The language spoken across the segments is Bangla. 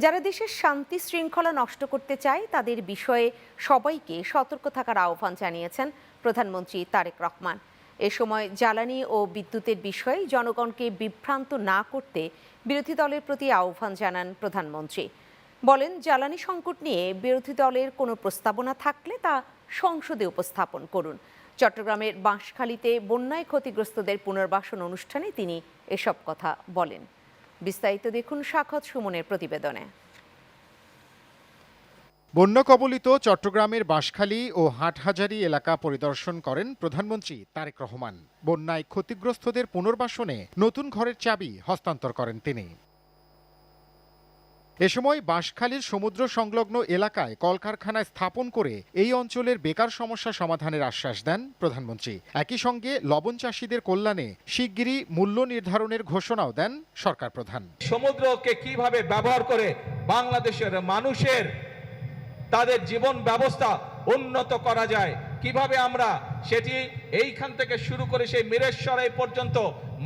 যারা দেশের শান্তি শৃঙ্খলা নষ্ট করতে চায় তাদের বিষয়ে সবাইকে সতর্ক থাকার আহ্বান জানিয়েছেন প্রধানমন্ত্রী তারেক রহমান। এ সময় জ্বালানি ও বিদ্যুতের বিষয়ে জনগণকে বিভ্রান্ত না করতে বিরোধী দলের প্রতি আহ্বান জানান প্রধানমন্ত্রী। বলেন, জ্বালানি সংকট নিয়ে বিরোধী দলের কোনো প্রস্তাবনা থাকলে তা সংসদে উপস্থাপন করুন। চট্টগ্রামের বাঁশখালীতে বন্যায় ক্ষতিগ্রস্তদের পুনর্বাসন অনুষ্ঠানে তিনি এসব কথা বলেন। বিস্তারিত দেখুন সাখাওয়াত সুমনের প্রতিবেদনে। বন্যা কবলিত চট্টগ্রামের বাঁশখালী ও হাটহাজারী এলাকা পরিদর্শন করেন প্রধানমন্ত্রী তারেক রহমান। বন্যায় ক্ষতিগ্রস্তদের পুনর্বাসনে নতুন ঘরের চাবি হস্তান্তর করেন তিনি। এ সময় বাঁশখালীর সমুদ্র সংলগ্ন এলাকায় কলকারখানা স্থাপন করে এই অঞ্চলের বেকার সমস্যা সমাধানের আশ্বাস দেন প্রধানমন্ত্রী। একই সঙ্গে লবণ চাষীদের কল্যাণে শিগগিরই মূল্য নির্ধারণের ঘোষণাও দেন সরকার প্রধান। সমুদ্রকে কিভাবে ব্যবহার করে বাংলাদেশের মানুষের তাদের জীবন ব্যবস্থা উন্নত করা যায়, কিভাবে আমরা সেটি এইখান থেকে শুরু করে সেই মিরেশ্বরাই পর্যন্ত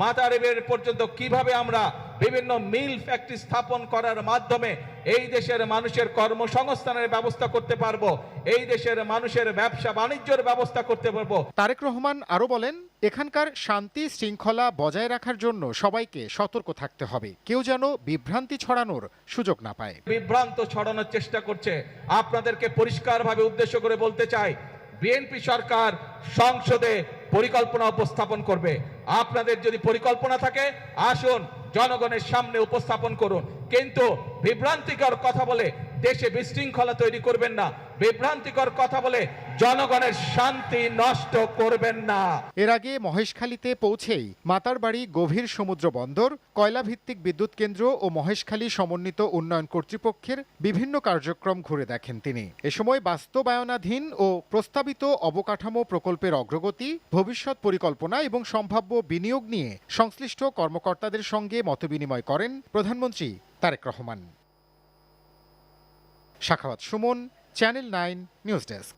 মাতারেবের পর্যন্ত কিভাবে আমরা বিভিন্ন মিল ফ্যাক্টরি স্থাপন করার মাধ্যমে এই দেশের মানুষের কর্মসংস্থানের ব্যবস্থা করতে পারবো, এই দেশের মানুষের ব্যবসা বাণিজ্যের ব্যবস্থা করতে পারবো। তারেক রহমান আরো বলেন, এখানকার শান্তি শৃঙ্খলা বজায় রাখার জন্য সবাইকে সতর্ক থাকতে হবে। কেউ যেন বিভ্রান্তি ছড়ানোর সুযোগ না পায়। বিভ্রান্ত ছড়ানোর চেষ্টা করছে। আপনাদেরকে পরিষ্কারভাবে উদ্দেশ্য করে বলতে চাই, বিএনপি সরকার সংসদে পরিকল্পনা উপস্থাপন করবে। আপনাদের যদি পরিকল্পনা থাকে আসুন জনগণের সামনে উপস্থাপন করুন, কিন্তু বিভ্রান্তিকর কথা বলে দেশে বিশৃঙ্খলা তৈরি করবেন না, বিভ্রান্তিকর কথা বলে জনগণের শান্তি নষ্ট করবেন না। এর আগে মহেশখালীতে পৌঁছেই মাতারবাড়ি গভীর সমুদ্র বন্দর, কয়লা ভিত্তিক বিদ্যুৎ কেন্দ্র ও মহেশখালী সমন্বিত উন্নয়ন কর্তৃপক্ষের বিভিন্ন কার্যক্রম ঘুরে দেখেন তিনি। এ সময় বাস্তবায়নাধীন ও প্রস্তাবিত অবকাঠামো প্রকল্পের অগ্রগতি, ভবিষ্যৎ পরিকল্পনা এবং সম্ভাব্য বিনিয়োগ নিয়ে সংশ্লিষ্ট কর্মকর্তাদের সঙ্গে মতবিনিময় করেন প্রধানমন্ত্রী Tarique Rahman. Sakhawat Suman, channel 9 news desk.